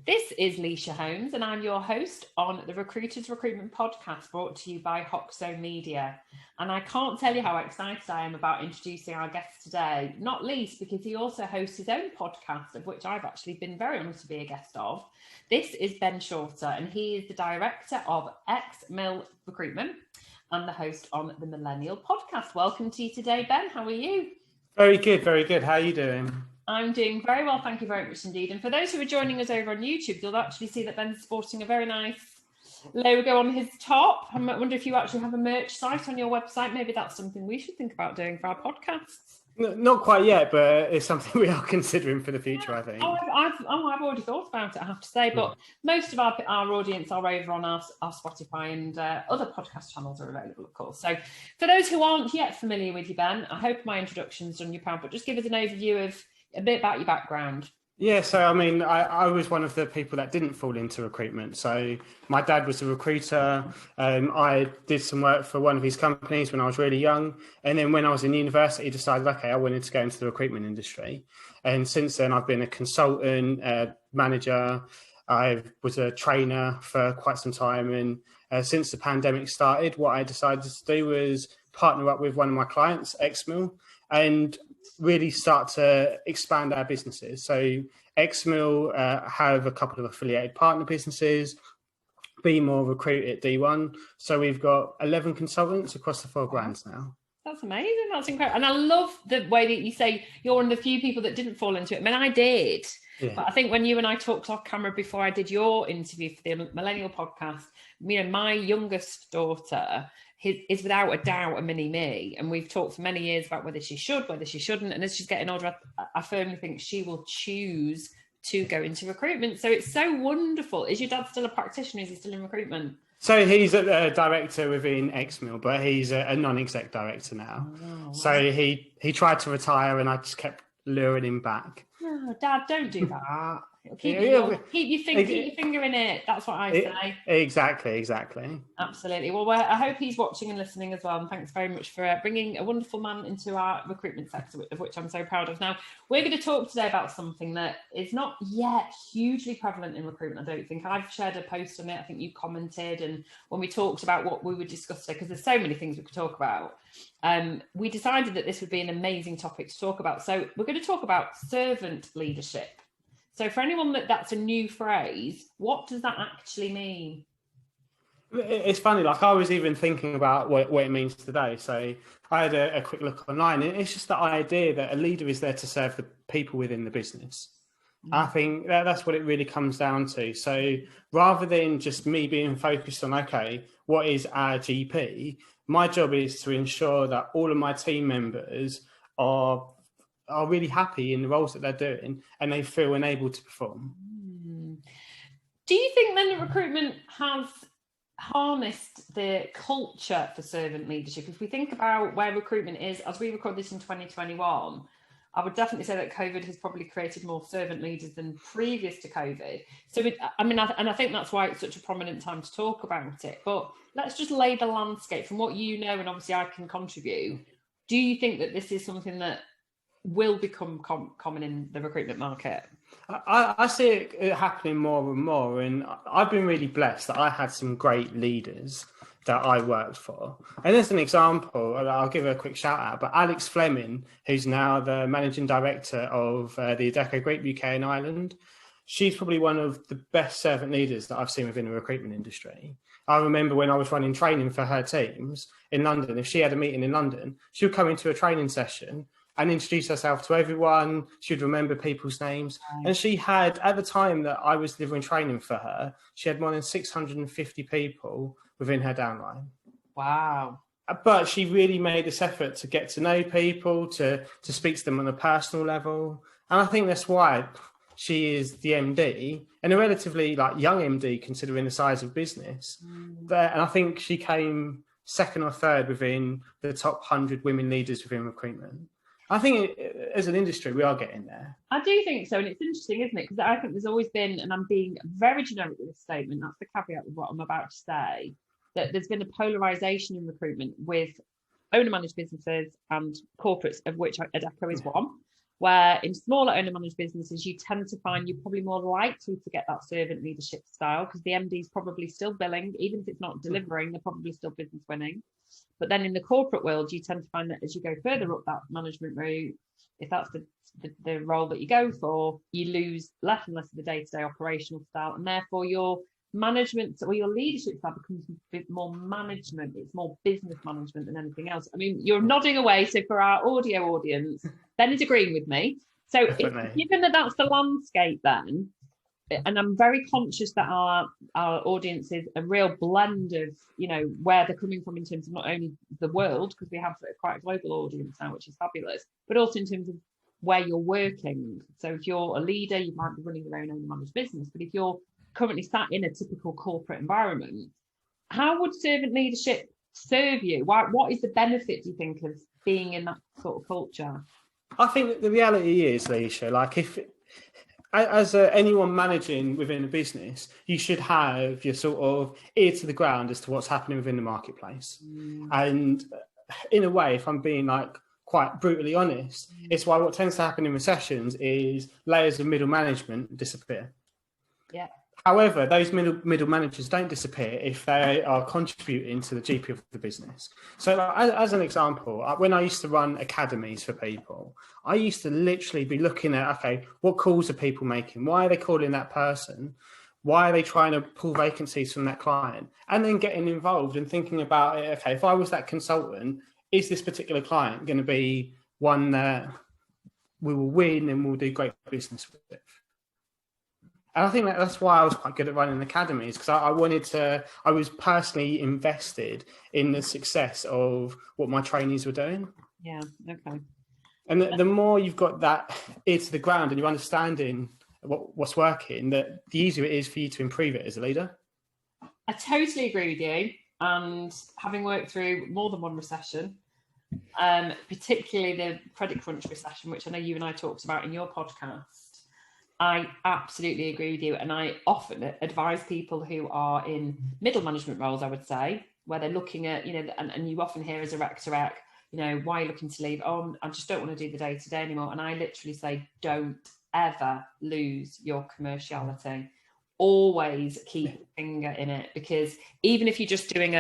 This is Lysha Holmes, and I'm your host on the Recruiters Recruitment Podcast, brought to you by Hoxo Media. And I can't tell you how excited I am about introducing our guest today, not least because he also hosts his own podcast, of which I've actually been very honoured to be a guest of. This is Ben Shorter, and he is the Director of Ex-Mil Recruitment and the host on the Millennial Podcast. Welcome to you today, Ben. How are you? Very good, very good. How are you doing? I'm doing very well, thank you very much indeed. And for those who are joining us over on YouTube, you'll actually see that Ben's sporting a very nice logo on his top. I wonder if you actually have a merch site on your website. Maybe that's something we should think about doing for our podcasts. Not quite yet, but it's something we are considering for the future, I think. I've already thought about it, I have to say. But most of our audience are over on our Spotify, and other podcast channels are available, of course. So for those who aren't yet familiar with you, Ben, I hope my introduction's done you proud, but just give us an overview of a bit about your background. Yeah, so I mean, I was one of the people that didn't fall into recruitment. So my dad was a recruiter. I did some work for one of his companies when I was really young. And then when I was in university, decided, okay, I wanted to go into the recruitment industry. And since then, I've been a consultant, manager. I was a trainer for quite some time. And since the pandemic started, what I decided to do was partner up with one of my clients, Ex-Mil, and really start to expand our businesses. So Ex-Mil have a couple of affiliated partner businesses, Be More Recruit at D1. So we've got 11 consultants across the 4 brands now. That's amazing. That's incredible. And I love the way that you say you're one of the few people that didn't fall into it. I mean, I did. Yeah. But I think when you and I talked off camera before I did your interview for the Millennial Podcast, you know, my youngest daughter is without a doubt a mini me. And we've talked for many years about whether she should, whether she shouldn't. And as she's getting older, I firmly think she will choose to go into recruitment. So it's so wonderful. Is your dad still a practitioner? Is he still in recruitment? So he's a director within Ex-Mil, but he's a non-exec director now. Oh, wow. So he tried to retire and I just kept luring him back. No, Dad, don't do that. Keep your finger in it. That's what I say. Exactly. Absolutely. Well, I hope he's watching and listening as well. And thanks very much for bringing a wonderful man into our recruitment sector, of which I'm so proud of. Now, we're going to talk today about something that is not yet hugely prevalent in recruitment, I don't think. I've shared a post on it. I think you commented. And when we talked about what we would discuss today, because there's so many things we could talk about, we decided that this would be an amazing topic to talk about. So we're going to talk about servant leadership. So for anyone that's a new phrase, what does that actually mean? It's funny, like I was even thinking about what it means today. So I had a quick look online, and it's just the idea that a leader is there to serve the people within the business. I think that's what it really comes down to. So rather than just me being focused on, okay, what is our GP? My job is to ensure that all of my team members are really happy in the roles that they're doing and they feel enabled to perform. Do you think then that recruitment has harnessed the culture for servant leadership? If we think about where recruitment is, as we record this in 2021, I would definitely say that COVID has probably created more servant leaders than previous to COVID. So, I think that's why it's such a prominent time to talk about it. But let's just lay the landscape from what you know, and obviously I can contribute. Do you think that this is something that will become common in the recruitment market? I see it happening more and more, and I've been really blessed that I had some great leaders that I worked for. And as an example, I'll give a quick shout out, but Alex Fleming, who's now the managing director of the Adecco Group UK and Ireland, she's probably one of the best servant leaders that I've seen within the recruitment industry. I remember when I was running training for her teams in London, if she had a meeting in London, she would come into a training session and introduce herself to everyone. She'd remember people's names. Right. And she had, at the time that I was delivering training for her, she had more than 650 people within her downline. Wow. But she really made this effort to get to know people, to speak to them on a personal level. And I think that's why she is the MD, and a relatively young MD considering the size of business. And I think she came second or third within the top 100 women leaders within recruitment. I think as an industry, we are getting there. I do think so. And it's interesting, isn't it? Because I think there's always been, and I'm being very generic with this statement, that's the caveat with what I'm about to say, that there's been a polarization in recruitment with owner-managed businesses and corporates, of which Adecco is one, Where in smaller owner-managed businesses, you tend to find you're probably more likely to get that servant leadership style because the MD is probably still billing, even if it's not delivering, they're probably still business winning. But then in the corporate world, you tend to find that as you go further up that management route, if that's the role that you go for, you lose less and less of the day-to-day operational style, and therefore your management or your leadership style becomes a bit more management. It's more business management than anything else. I mean, you're nodding away, so for our audio audience, Ben is agreeing with me. So given that that's the landscape then, and I'm very conscious that our audience is a real blend of, you know, where they're coming from in terms of not only the world, because we have quite a global audience now, which is fabulous, but also in terms of where you're working. So if you're a leader, you might be running your own managed business, but if you're currently sat in a typical corporate environment, how would servant leadership serve you? What is the benefit, do you think, of being in that sort of culture? I think the reality is, Lysha, like if as anyone managing within a business, you should have your sort of ear to the ground as to what's happening within the marketplace. And in a way, if I'm being like quite brutally honest, it's why what tends to happen in recessions is layers of middle management disappear. Yeah. However, those middle managers don't disappear if they are contributing to the GP of the business. So as an example, when I used to run academies for people, I used to literally be looking at, okay, what calls are people making? Why are they calling that person? Why are they trying to pull vacancies from that client? And then getting involved and thinking about it, okay, if I was that consultant, is this particular client going to be one that we will win and we'll do great business with? And I think that's why I was quite good at running academies, because I was personally invested in the success of what my trainees were doing. Yeah, okay. And the more you've got that ear to the ground and you're understanding what's working, the easier it is for you to improve it as a leader. I totally agree with you. And having worked through more than one recession, particularly the credit crunch recession, which I know you and I talked about in your podcast, I absolutely agree with you. And I often advise people who are in middle management roles, I would say, where they're looking at, you know, and you often hear as a rec to rec, you know, why are you looking to leave? Oh, I just don't want to do the day-to-day anymore. And I literally say, don't ever lose your commerciality. Always keep a finger in it, because even if you're just doing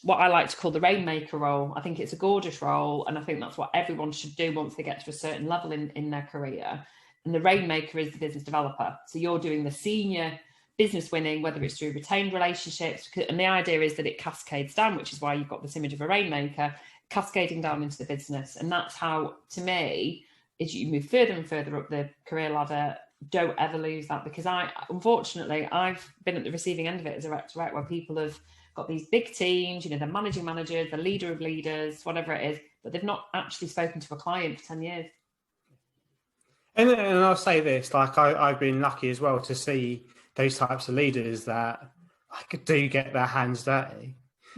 what I like to call the rainmaker role, I think it's a gorgeous role. And I think that's what everyone should do once they get to a certain level in their career. And the rainmaker is the business developer. So you're doing the senior business winning, whether it's through retained relationships. And the idea is that it cascades down, which is why you've got this image of a rainmaker cascading down into the business. And that's how, to me, as you move further and further up the career ladder, don't ever lose that. Because unfortunately, I've been at the receiving end of it as a rec to rec, where people have got these big teams, you know, they're managing managers, the leader of leaders, whatever it is, but they've not actually spoken to a client for 10 years. And I'll say this, like I've been lucky as well to see those types of leaders that like do get their hands dirty.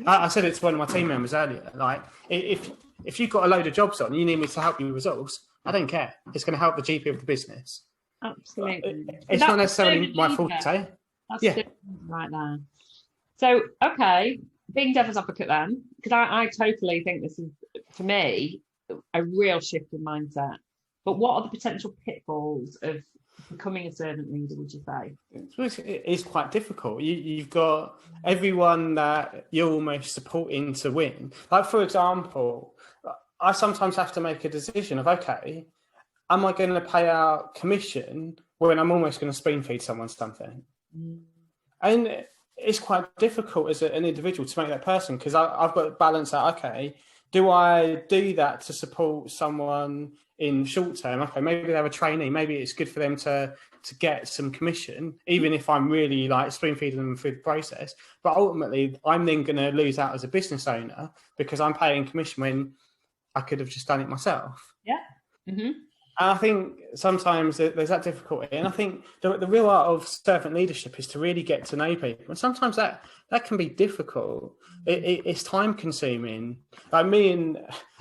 I said it to one of my team members earlier, like if you've got a load of jobs on, you need me to help you resolve, I don't care. It's going to help the GP of the business. Absolutely. It's not necessarily my fault to say. That's right there. So, okay, being devil's advocate then, because I totally think this is, for me, a real shift in mindset. But what are the potential pitfalls of becoming a servant leader, would you say? It is quite difficult. You've got everyone that you're almost supporting to win. Like, for example, I sometimes have to make a decision of, okay, am I going to pay out commission when I'm almost going to spoon feed someone something? And it's quite difficult as an individual to make that person, because I've got to balance out, okay, do I do that to support someone in short term? Okay, maybe they're a trainee, maybe it's good for them to get some commission, even if I'm really like spoon feeding them through the process. But ultimately, I'm then going to lose out as a business owner because I'm paying commission when I could have just done it myself. Yeah. Mm-hmm. And I think sometimes there's that difficulty. And I think the real art of servant leadership is to really get to know people. And sometimes that can be difficult. It's time consuming. Like me, and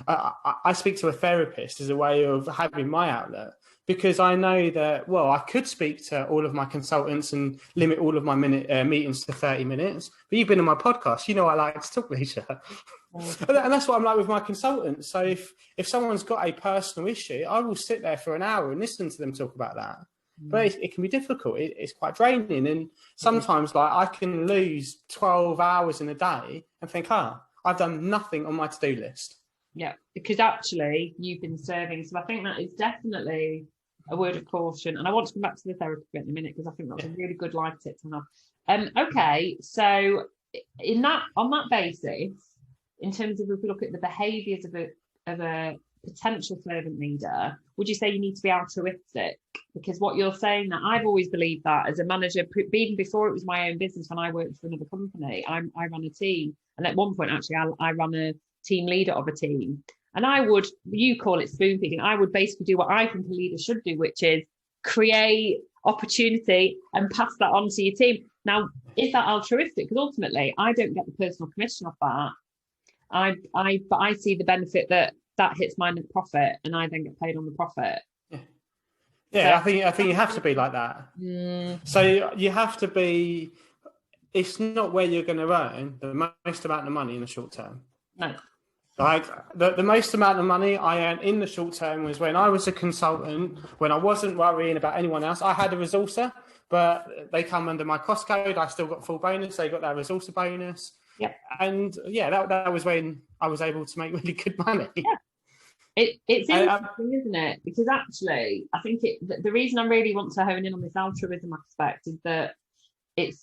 I speak to a therapist as a way of having my outlet. because I know that, well, I could speak to all of my consultants and limit all of my meetings to 30 minutes. But you've been on my podcast, you know I like to talk, Lysha. And that's what I'm like with my consultants. So if someone's got a personal issue, I will sit there for an hour and listen to them talk about that. But it can be difficult. It's quite draining. And sometimes like I can lose 12 hours in a day and think, I've done nothing on my to-do list. Yeah, because actually you've been serving. So I think that is definitely a word of caution. And I want to come back to the therapy bit in a minute, because I think that's a really good life tip to have. Okay, so on that basis, in terms of if we look at the behaviours of a potential servant leader, would you say you need to be altruistic? Because what you're saying, that I've always believed that as a manager, even before it was my own business, when I worked for another company, I ran a team. And at one point, actually, I ran a team leader of a team. And you call it spoon feeding, I would basically do what I think a leader should do, which is create opportunity and pass that on to your team. Now, is that altruistic? Because ultimately, I don't get the personal commission off that. But I see the benefit that hits my net profit, and I then get paid on the profit. Yeah, so, I think you have to be like that. So you have to be. It's not where you're going to earn the most amount of money in the short term. No. Like the most amount of money I earned in the short term was when I was a consultant, when I wasn't worrying about anyone else. I had a resourcer, but they come under my cost code. I still got full bonus. They got their resourcer bonus. Yep. And that was when I was able to make really good money. Yeah. It's interesting, isn't it? Because actually, I think the reason I really want to hone in on this altruism aspect is that it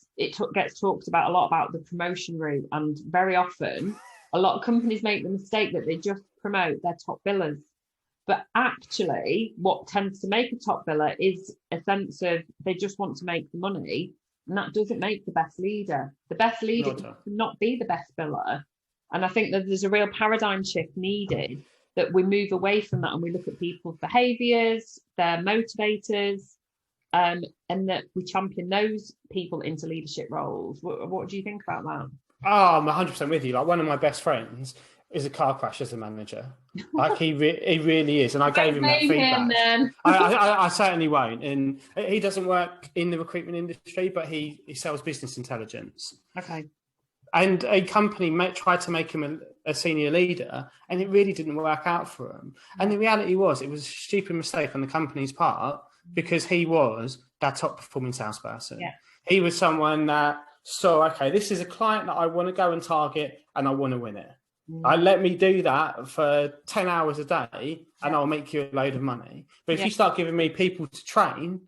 gets talked about a lot about the promotion route, and very often a lot of companies make the mistake that they just promote their top billers. But actually, what tends to make a top biller is a sense of they just want to make the money, and that doesn't make the best leader. The best leader cannot be the best biller. And I think that there's a real paradigm shift needed, that we move away from that and we look at people's behaviours, their motivators, and that we champion those people into leadership roles. What do you think about that? Oh, I'm 100% with you. Like, one of my best friends is a car crash as a manager. Like he really is. And I gave him that feedback. I certainly won't. And he doesn't work in the recruitment industry, but he sells business intelligence. Okay. And a company tried to make him a senior leader, and it really didn't work out for him. And the reality was, it was a stupid mistake on the company's part, because he was that top performing salesperson. Yeah. He was someone that saw, okay, this is a client that I want to go and target, and I want to win it. Let me do that for 10 hours a day, and I'll make you a load of money. But if you start giving me people to train,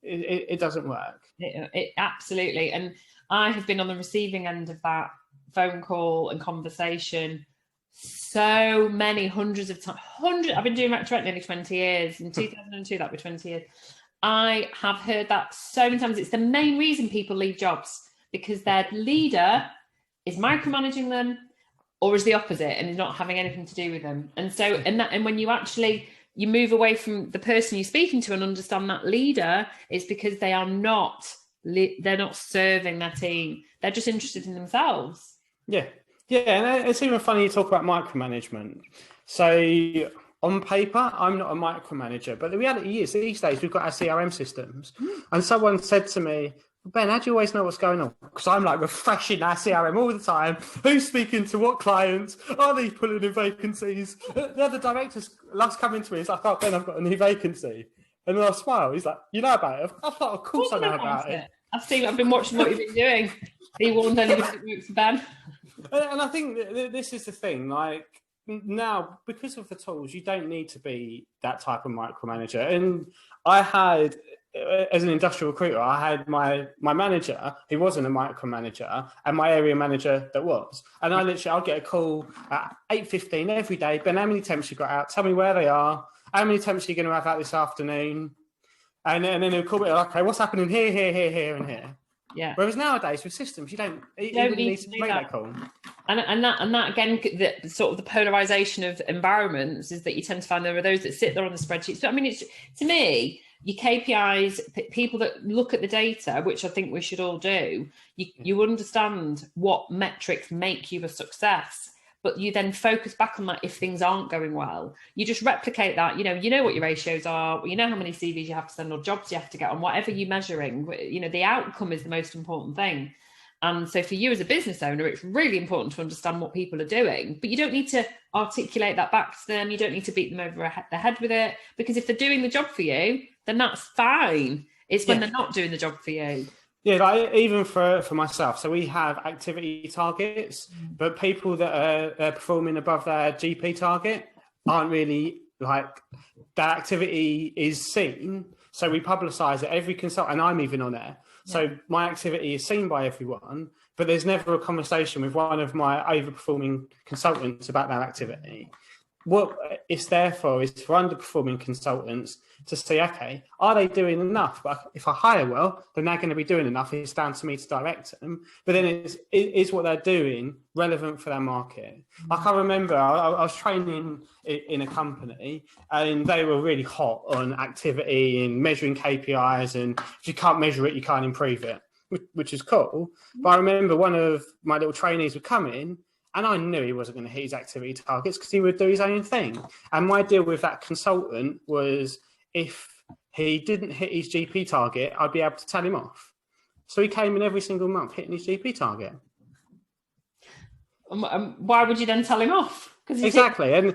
it doesn't work. It absolutely. And I have been on the receiving end of that phone call and conversation so many hundreds of times. I've been doing Recruitment nearly 20 years. In 2002, that was 20 years. I have heard that so many times. It's the main reason people leave jobs, because their leader is micromanaging them, or is the opposite and is not having anything to do with them. And so, and when you move away from the person you're speaking to and understand that leader is because they're not serving their team. They're just interested in themselves. Yeah. And it's even funny you talk about micromanagement. So on paper, I'm not a micromanager, but the reality is these days we've got our CRM systems. And someone said to me, Ben, how do you always know what's going on? Because I'm like refreshing our CRM all the time. Who's speaking to what clients? Are they pulling in vacancies? The other director loves coming to me. He's like, oh, Ben, I've got a new vacancy. And then I'll smile. He's like, you know about it? I thought, of course I know about it. I've been watching what you've been doing. He warned anybody that works for Ben. And I think this is the thing, like, now, because of the tools, you don't need to be that type of micromanager. And I had, as an industrial recruiter, I had my manager who wasn't a micromanager and my area manager that was. And I'll get a call at 8:15 every day. Ben, how many temps you got out? Tell me where they are. How many temps are you going to have out this afternoon? And then he'll call me, okay, what's happening here, and here? Yeah. Whereas nowadays with systems, you don't need to make that call. And that again, the sort of the polarization of environments is that you tend to find there are those that sit there on the spreadsheets. But I mean, it's, to me, your KPIs, people that look at the data, which I think we should all do, you understand what metrics make you a success. but you then focus back on that if things aren't going well. You just replicate that. You know what your ratios are, you know how many CVs you have to send or jobs you have to get on, whatever you're measuring. The outcome is the most important thing. And so for you as a business owner, it's really important to understand what people are doing, but you don't need to articulate that back to them. You don't need to beat them over the head with it, because if they're doing the job for you, then that's fine. It's when they're not doing the job for you. Yeah, like even for myself. So we have activity targets, but people that are performing above their GP target aren't really like, that activity is seen. So we publicise it, every consultant, and I'm even on there. So my activity is seen by everyone, but there's never a conversation with one of my overperforming consultants about that activity. What it's there for is for underperforming consultants to see, okay, are they doing enough? But if I hire well, then they're going to be doing enough. It's down to me to direct them. But then is what they're doing relevant for their market? Like I remember I was training in a company and they were really hot on activity and measuring KPIs. And if you can't measure it, you can't improve it, which is cool. But I remember one of my little trainees would come in, and I knew he wasn't going to hit his activity targets because he would do his own thing. And my deal with that consultant was, if he didn't hit his GP target, I'd be able to tell him off. So he came in every single month hitting his GP target. Why would you then tell him off? Exactly. And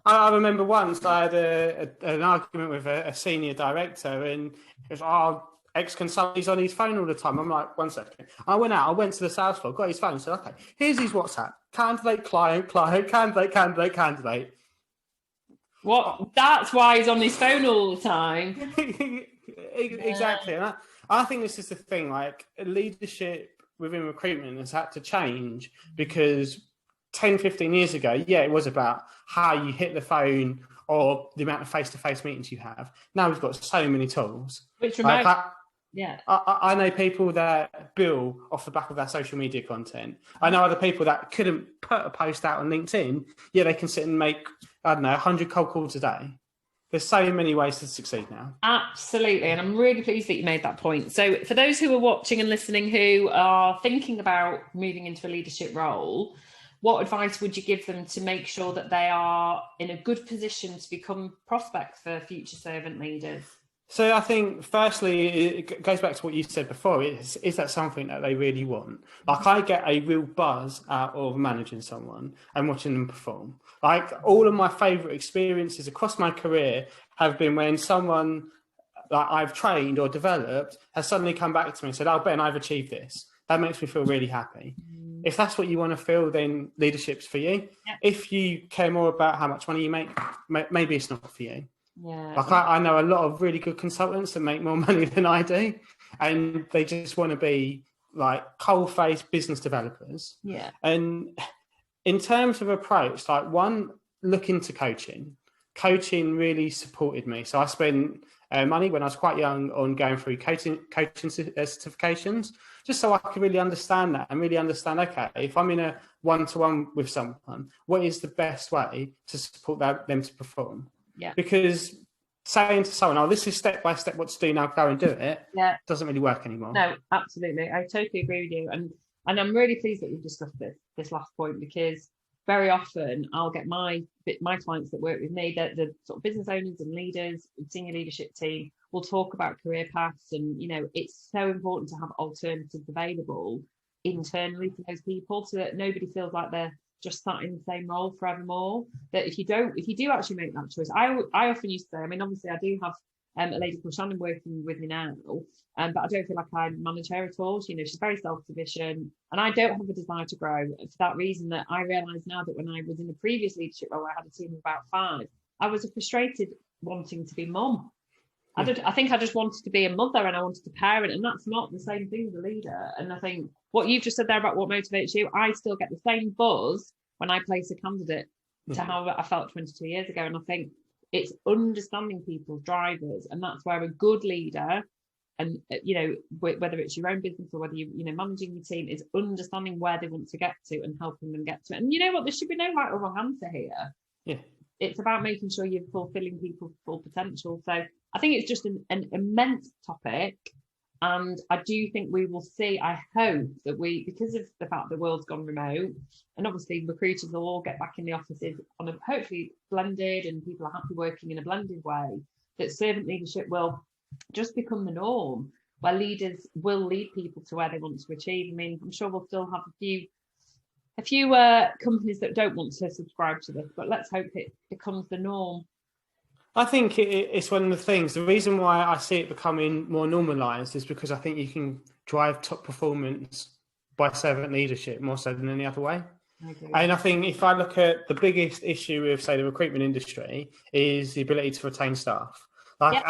I remember once I had an argument with a senior director, and he was, ex-consultant, he's on his phone all the time. I'm like, 1 second. I went to the sales floor, got his phone and said, okay, here's his WhatsApp. Candidate, client, candidate. What? That's why he's on his phone all the time. Exactly. And I think this is the thing, like leadership within recruitment has had to change, because 10, 15 years ago, it was about how you hit the phone or the amount of face-to-face meetings you have. Now we've got so many tools. Which remote? I know people that bill off the back of their social media content. I know other people that couldn't put a post out on LinkedIn, they can sit and make, 100 cold calls a day. There's so many ways to succeed now. Absolutely. And I'm really pleased that you made that point. So for those who are watching and listening who are thinking about moving into a leadership role, what advice would you give them to make sure that they are in a good position to become prospects for future servant leaders? So I think, firstly, it goes back to what you said before. Is that something that they really want? Like, I get a real buzz out of managing someone and watching them perform. Like, all of my favourite experiences across my career have been when someone that I've trained or developed has suddenly come back to me and said, Ben, I've achieved this. That makes me feel really happy. If that's what you want to feel, then leadership's for you. Yeah. If you care more about how much money you make, maybe it's not for you. Yeah. Like I know a lot of really good consultants that make more money than I do, and they just want to be like coal-faced business developers. Yeah. And in terms of approach, like look into coaching. Coaching really supported me. So I spent money when I was quite young on going through coaching certifications, just so I could really understand that and really understand, okay, if I'm in a one-to-one with someone, what is the best way to support them to perform? Yeah. Because saying to someone, this is step by step what to do now, go and do it, doesn't really work anymore. No, absolutely. I totally agree with you. And I'm really pleased that you've discussed this last point, because very often I'll get my clients that work with me, the sort of business owners and leaders, senior leadership team, will talk about career paths. And, it's so important to have alternatives available internally for those people, so that nobody feels like they're just sat in the same role forevermore. That if you do actually make that choice, I often used to say, obviously I do have a lady called Shannon working with me now, but I don't feel like I manage her at all. She's very self-sufficient, and I don't have a desire to grow, for that reason that I realise now that when I was in the previous leadership role, I had a team of about 5, I was frustrated wanting to be mum. I think I just wanted to be a mother and I wanted to parent, and that's not the same thing as a leader. And I think what you've just said there about what motivates you, I still get the same buzz when I place a candidate to how I felt 22 years ago. And I think it's understanding people's drivers, and that's where a good leader, and whether it's your own business or whether you're managing your team, is understanding where they want to get to and helping them get to it. And you know what, there should be no right or wrong answer here. Yeah. It's about making sure you're fulfilling people's full potential. So I think it's just an immense topic. And I do think we will see, I hope that because of the fact the world's gone remote, and obviously recruiters will all get back in the offices on a hopefully blended, and people are happy working in a blended way, that servant leadership will just become the norm, where leaders will lead people to where they want to achieve. I mean, I'm sure we'll still have a few companies that don't want to subscribe to this, but let's hope it becomes the norm. I think it's one of the things. The reason why I see it becoming more normalised is because I think you can drive top performance by servant leadership more so than any other way. And I think if I look at the biggest issue with, say, the recruitment industry is the ability to retain staff. Like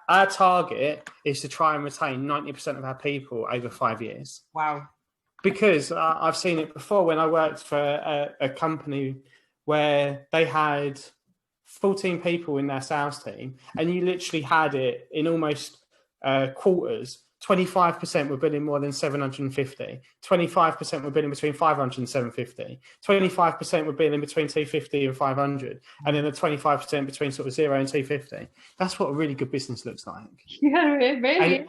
our target is to try and retain 90% of our people over 5 years. Wow. Because I've seen it before when I worked for a company where they had 14 people in their sales team, and you literally had it in almost quarters. 25% were billing more than 750, 25% were billing between 500 and 750, 25% were billing between 250 and 500, and then the 25% between sort of 0 and 250. That's what a really good business looks like. Yeah, really.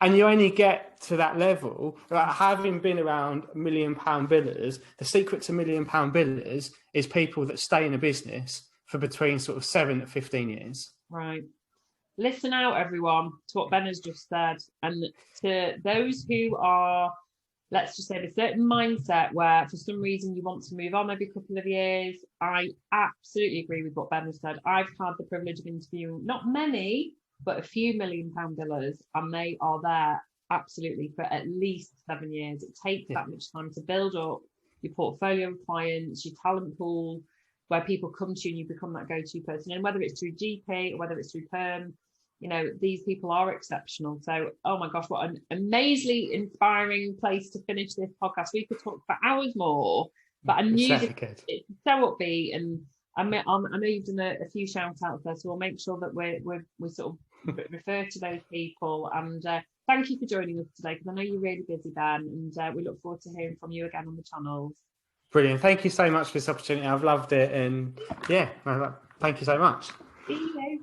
And you only get to that level, like having been around £1 million billers. The secret to £1 million billers is people that stay in a business for between sort of 7 to 15 years. Right. Listen out, everyone, to what Ben has just said. And to those who are, let's just say, a certain mindset where for some reason you want to move on every couple of years, I absolutely agree with what Ben has said. I've had the privilege of interviewing not many, but a few £1 million billers, and they are there absolutely for at least 7 years. It takes that much time to build up your portfolio of clients, your talent pool, where people come to you and you become that go-to person. And whether it's through GP or whether it's through Perm, you know, these people are exceptional. So, oh my gosh, what an amazingly inspiring place to finish this podcast. We could talk for hours more, but I knew it's so upbeat. And I know you've done a few shout outs there, so we'll make sure that we sort of refer to those people. And thank you for joining us today, because I know you're really busy, Ben, and we look forward to hearing from you again on the channels. Brilliant. Thank you so much for this opportunity. I've loved it. And yeah, thank you so much. See you.